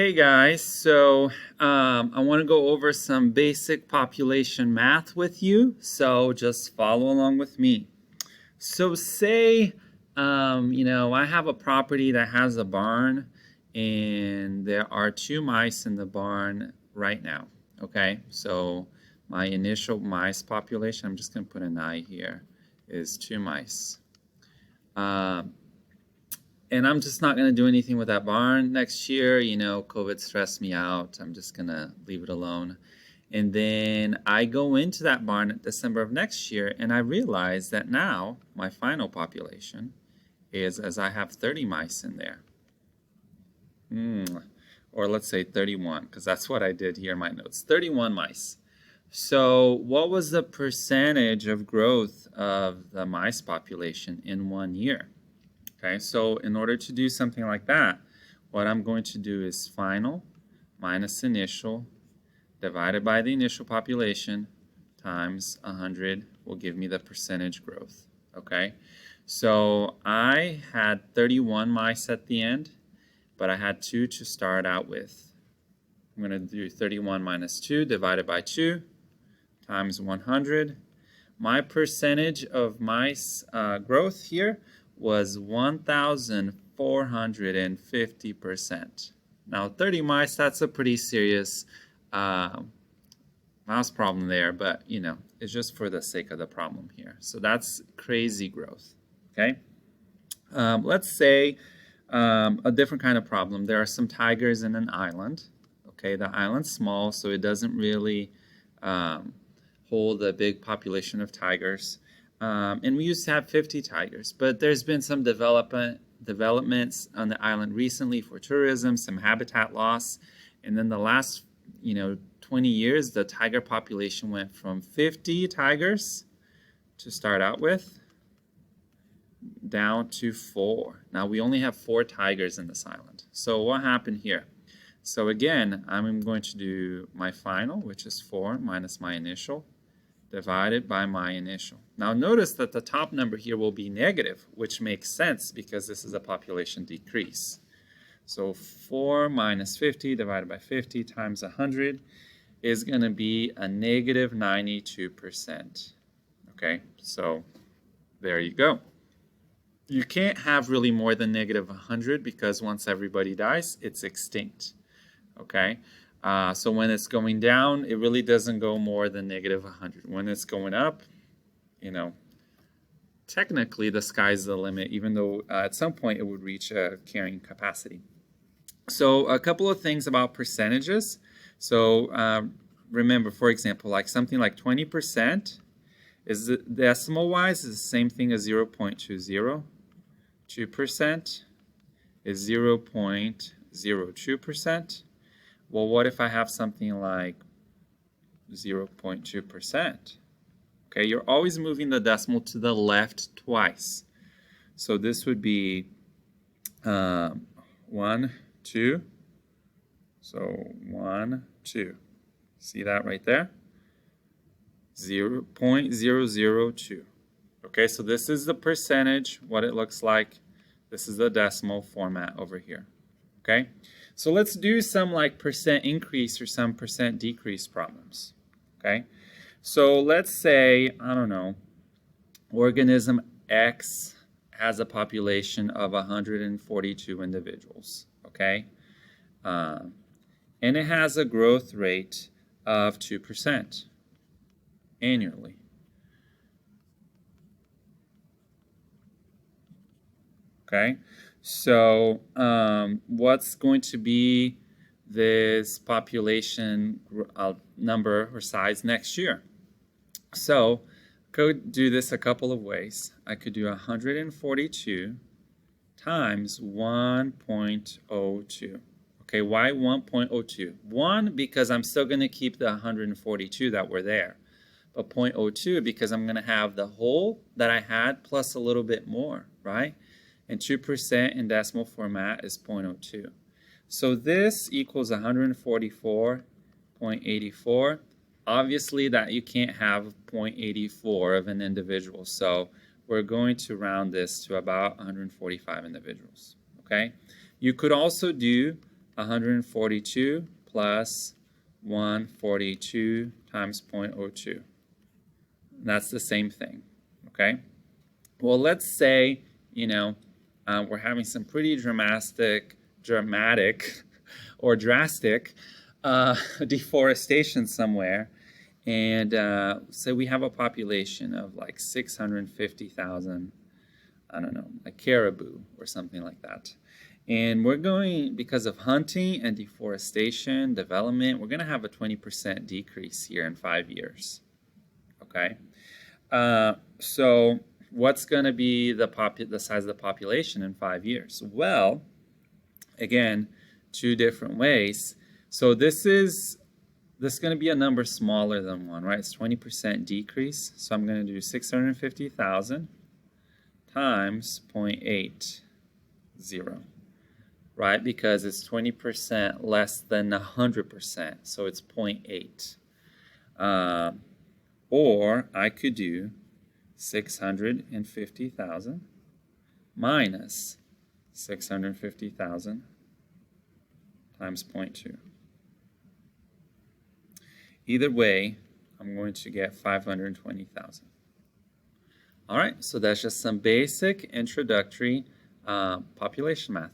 Hey guys, I want to go over some basic population math with you, so just follow along with me. So say, I have a property that has a barn and there are two mice in the barn right now, okay? So my initial mice population, I'm just going to put an I here, is two mice. And I'm just not going to do anything with that barn next year. COVID stressed me out. I'm just going to leave it alone. And then I go into that barn at December of next year, and I realize that now my final population is, as I have 30 mice in there. Or let's say 31, because that's what I did here in my notes. 31 mice. So what was the percentage of growth of the mice population in 1 year? Okay, so in order to do something like that, what I'm going to do is final minus initial divided by the initial population times 100 will give me the percentage growth. Okay, so I had 31 mice at the end, but I had 2 to start out with. I'm going to do 31 minus 2 divided by 2 times 100. My percentage of mice growth here was 1,450%. Now 30 mice, that's a pretty serious mouse problem there, but it's just for the sake of the problem here. So that's crazy growth, okay? Let's say a different kind of problem. There are some tigers in an island, okay? The island's small, so it doesn't really hold a big population of tigers. And we used to have 50 tigers, but there's been some developments on the island recently for tourism, some habitat loss, and then the last 20 years the tiger population went from 50 tigers to start out with down to 4. Now we only have 4 tigers in this island. So what happened here? So again, I'm going to do my final, which is 4 minus my initial, divided by my initial. Now notice that the top number here will be negative, which makes sense because this is a population decrease. So 4 minus 50 divided by 50 times 100 is going to be a negative 92%. Okay, so there you go. You can't have really more than negative 100 because once everybody dies, it's extinct. Okay. So when it's going down, it really doesn't go more than negative 100. When it's going up, technically the sky's the limit, even though at some point it would reach a carrying capacity. So a couple of things about percentages. So remember, for example, like something like 20% is decimal-wise is the same thing as 0.20. 2% is 0.02%. Well, what if I have something like 0.2%? Okay, you're always moving the decimal to the left twice. So this would be 1, 2. So 1, 2. See that right there? 0.002. Okay, so this is the percentage, what it looks like. This is the decimal format over here. Okay, so let's do some like percent increase or some percent decrease problems. Okay, so let's say, I don't know, organism X has a population of 142 individuals. Okay, and it has a growth rate of 2% annually. Okay, so what's going to be this population number or size next year? So I could do this a couple of ways. I could do 142 times 1.02. Okay, why 1.02? 1, because I'm still going to keep the 142 that were there. But 0.02 because I'm going to have the whole that I had plus a little bit more, right? And 2% in decimal format is 0.02. So this equals 144.84. Obviously that you can't have 0.84 of an individual, so we're going to round this to about 145 individuals. Okay, you could also do 142 plus 142 times 0.02. That's the same thing, okay? Well, let's say, we're having some pretty dramatic or drastic deforestation somewhere, and say we have a population of like 650,000, I don't know, like caribou or something like that. And we're going, because of hunting and deforestation, development, we're going to have a 20% decrease here in 5 years, okay? So what's going to be the size of the population in 5 years? Well, again, two different ways. So this is going to be a number smaller than 1, right? It's 20% decrease. So I'm going to do 650,000 times 0.80, right? Because it's 20% less than 100%. So it's 0.8. Or I could do 650,000 minus 650,000 times 0.2. Either way, I'm going to get 520,000. All right, so that's just some basic introductory population math.